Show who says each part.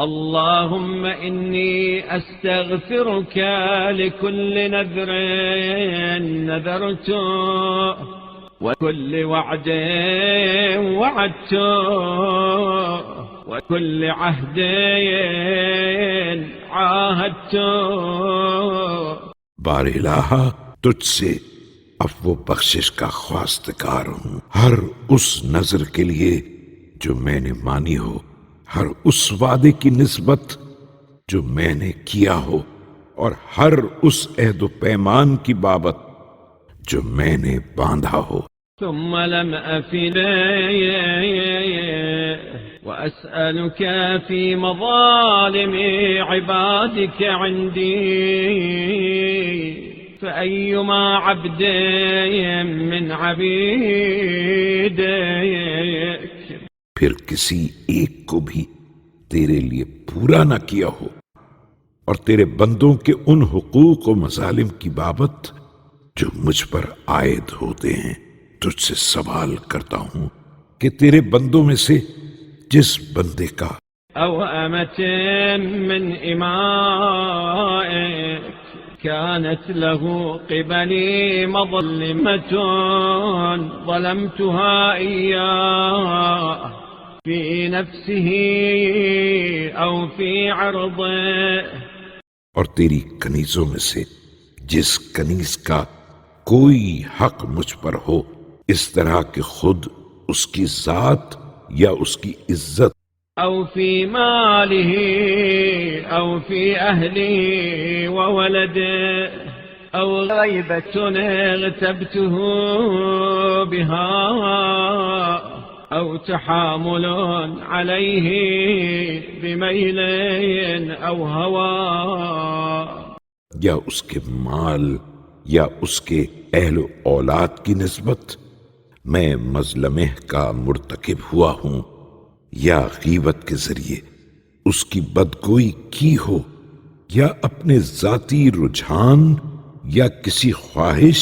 Speaker 1: اللهم إني أستغفرك لكل نذر نذرته وكل وعد وعدته وكل عهد عاهدته.
Speaker 2: بار الہا تجھ سے عفو بخشش کا خواستگار ہوں، ہر اس نظر کے لیے جو میں نے مانی ہو، ہر اس وعدے کی نسبت جو میں نے کیا ہو، اور ہر اس عہد و پیمان کی بابت جو میں نے باندھا ہو۔
Speaker 1: ثم لم أفل وأسألك في مظالم عبادك عندي، فأيما عبد من عبيدك
Speaker 2: پھر کسی ایک کو بھی تیرے لیے پورا نہ کیا ہو، اور تیرے بندوں کے ان حقوق و مظالم کی بابت جو مجھ پر عائد ہوتے ہیں، تجھ سے سوال کرتا ہوں کہ تیرے بندوں میں سے جس بندے کا
Speaker 1: أو أمة من إمائك كانت له قبلي مظلمة ظلمتها إياه في نفسه أو في عرضه،
Speaker 2: اور تیری کنیزوں میں سے جس کنیز کا کوئی حق مجھ پر ہو، اس طرح کہ خود اس کی ذات یا اس کی عزت
Speaker 1: أو في ماله أو في أهله وولده أو غيبة اغتبته بها أو تحامل عليه بميل أو هوى،
Speaker 2: یا اس کے مال یا اس کے اہل و اولاد کی نسبت میں مظلمہ کا مرتکب ہوا ہوں، یا غیبت کے ذریعے اس کی بدگوئی کی ہو، یا اپنے ذاتی رجحان یا کسی خواہش